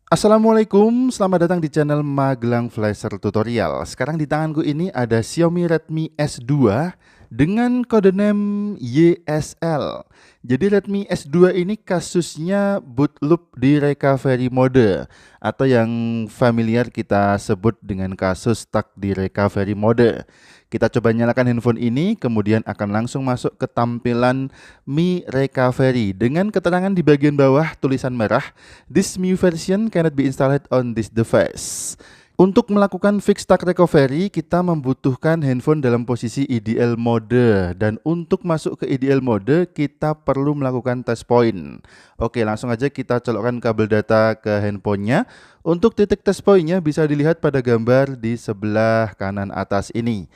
Assalamualaikum, selamat datang di channel Magelang Flasher Tutorial. Sekarang di tanganku ini ada Xiaomi Redmi S2 dengan kode name YSL. Jadi Redmi S2 ini kasusnya boot loop di recovery mode atau yang familiar kita sebut dengan kasus stuck di recovery mode. Kita coba nyalakan handphone ini, kemudian akan langsung masuk ke tampilan Mi Recovery dengan keterangan di bagian bawah tulisan merah, "This MIUI version cannot be installed on this device." Untuk melakukan fix stack recovery, kita membutuhkan handphone dalam posisi ideal mode, dan untuk masuk ke ideal mode, kita perlu melakukan test point. Oke, langsung aja kita colokkan kabel data ke handphonenya. Untuk titik test pointnya bisa dilihat pada gambar di sebelah kanan atas ini.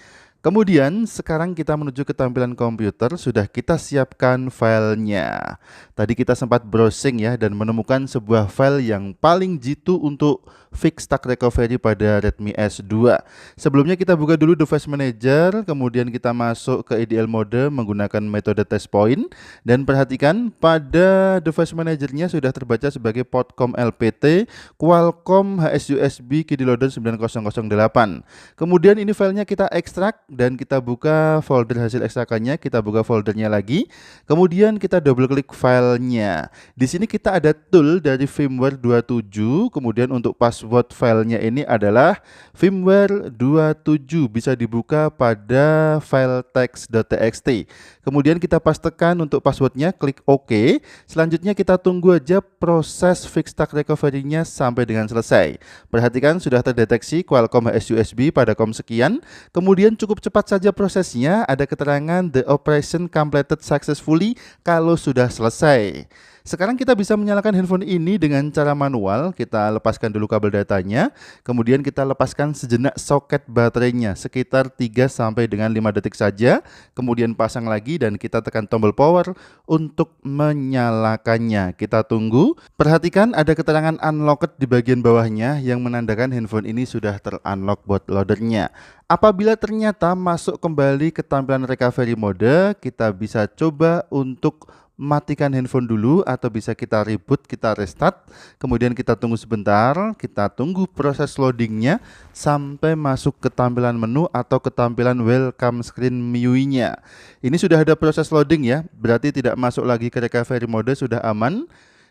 Kemudian sekarang kita menuju ke tampilan komputer, sudah kita siapkan filenya. Tadi kita sempat browsing ya dan menemukan sebuah file yang paling jitu untuk fix stack recovery pada Redmi S2. Sebelumnya kita buka dulu device manager, kemudian kita masuk ke ideal mode menggunakan metode test point, dan perhatikan pada device manajernya sudah terbaca sebagai Portcom LPT Qualcomm HS-USB Kidiloader 9008. Kemudian ini filenya kita ekstrak dan kita buka folder hasil ekstrakannya, kita buka foldernya lagi. Kemudian kita double klik filenya. Di sini kita ada tool dari firmware 27. Kemudian untuk password filenya ini adalah firmware 27, bisa dibuka pada file text.txt. Kemudian kita pastekan untuk passwordnya, klik OK. Selanjutnya kita tunggu aja proses fix stack recovery-nya sampai dengan selesai. Perhatikan sudah terdeteksi Qualcomm HS-USB pada COM sekian. Kemudian cukup cepat saja prosesnya, ada keterangan the operation completed successfully kalau sudah selesai. Sekarang kita bisa menyalakan handphone ini dengan cara manual. Kita lepaskan dulu kabel datanya, kemudian kita lepaskan sejenak soket baterainya sekitar 3 sampai dengan 5 detik saja. Kemudian pasang lagi dan kita tekan tombol power untuk menyalakannya. Kita tunggu. Perhatikan ada keterangan unlocked di bagian bawahnya yang menandakan handphone ini sudah ter-unlock bootloadernya. Apabila ternyata masuk kembali ke tampilan recovery mode, kita bisa coba untuk matikan handphone dulu atau bisa kita reboot, kita restart. Kemudian kita tunggu sebentar, kita tunggu proses loadingnya sampai masuk ke tampilan menu atau ke tampilan welcome screen MIUI-nya. Ini sudah ada proses loading ya, berarti tidak masuk lagi ke recovery mode, sudah aman.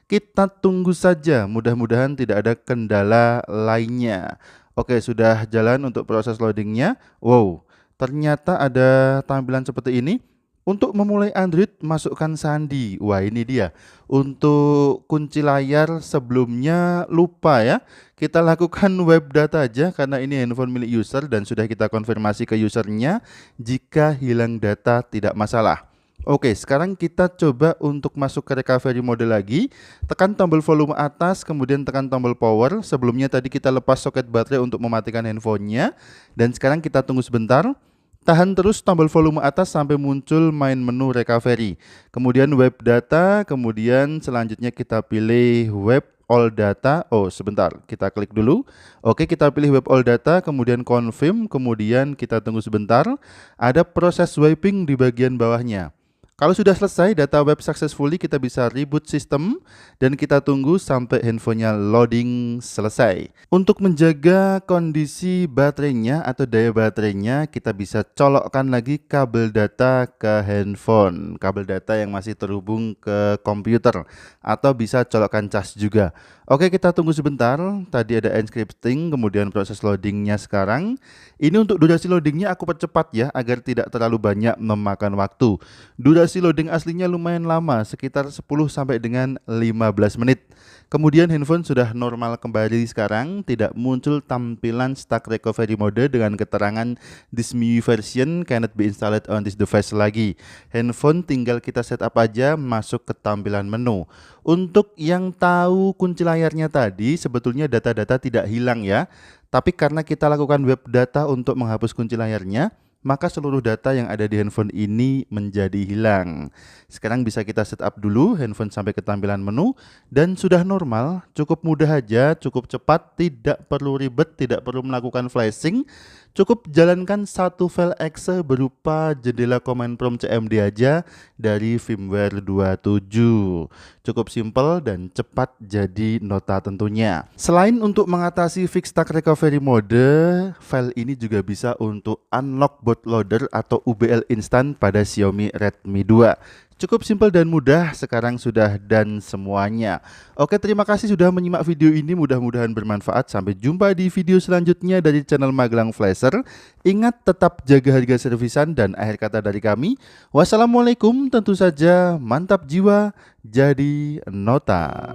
Kita tunggu saja, mudah-mudahan tidak ada kendala lainnya. Oke, sudah jalan untuk proses loadingnya. Wow, ternyata ada tampilan seperti ini. Untuk memulai Android, masukkan sandi. Wah, ini dia. Untuk kunci layar sebelumnya lupa ya. Kita lakukan web data aja karena ini handphone milik user dan sudah kita konfirmasi ke usernya. Jika hilang data tidak masalah. Oke, sekarang kita coba untuk masuk ke recovery mode lagi. Tekan tombol volume atas, kemudian tekan tombol power. Sebelumnya tadi kita lepas soket baterai untuk mematikan handphonenya. Dan sekarang kita tunggu sebentar. Tahan terus tombol volume atas sampai muncul main menu recovery. Kemudian web data, kemudian selanjutnya kita pilih web all data. Oh, sebentar, kita klik dulu. Oke, kita pilih web all data, kemudian confirm, kemudian kita tunggu sebentar. Ada proses wiping di bagian bawahnya. Kalau sudah selesai data web successfully, kita bisa reboot sistem dan kita tunggu sampai handphonenya loading selesai. Untuk menjaga kondisi baterainya atau daya baterainya, kita bisa colokkan lagi kabel data ke handphone, kabel data yang masih terhubung ke komputer, atau bisa colokkan cas juga. Oke, kita tunggu sebentar. Tadi ada encrypting, kemudian proses loadingnya sekarang. Ini untuk durasi loadingnya aku percepat ya, agar tidak terlalu banyak memakan waktu. Durasi loading aslinya lumayan lama, sekitar 10 sampai dengan 15 menit. Kemudian handphone sudah normal kembali sekarang, tidak muncul tampilan stuck recovery mode dengan keterangan this MIUI version cannot be installed on this device lagi. Handphone tinggal kita setup aja masuk ke tampilan menu. Untuk yang tahu kunci layarnya tadi, sebetulnya data-data tidak hilang ya. Tapi karena kita lakukan web data untuk menghapus kunci layarnya, maka seluruh data yang ada di handphone ini menjadi hilang. Sekarang bisa kita setup dulu handphone sampai ke tampilan menu dan sudah normal, cukup mudah aja, cukup cepat, tidak perlu ribet, tidak perlu melakukan flashing. Cukup jalankan satu file exe berupa jendela command prompt CMD aja dari firmware 27. Cukup simple dan cepat jadi nota tentunya. Selain untuk mengatasi fix stack recovery mode, file ini juga bisa untuk unlock bootloader atau UBL instan pada Xiaomi Redmi 2. Cukup simpel dan mudah, sekarang sudah dan semuanya. Oke, terima kasih sudah menyimak video ini, mudah-mudahan bermanfaat. Sampai jumpa di video selanjutnya dari channel Magelang Flasher. Ingat tetap jaga harga servisan dan akhir kata dari kami. Wassalamualaikum, tentu saja mantap jiwa jadi nota.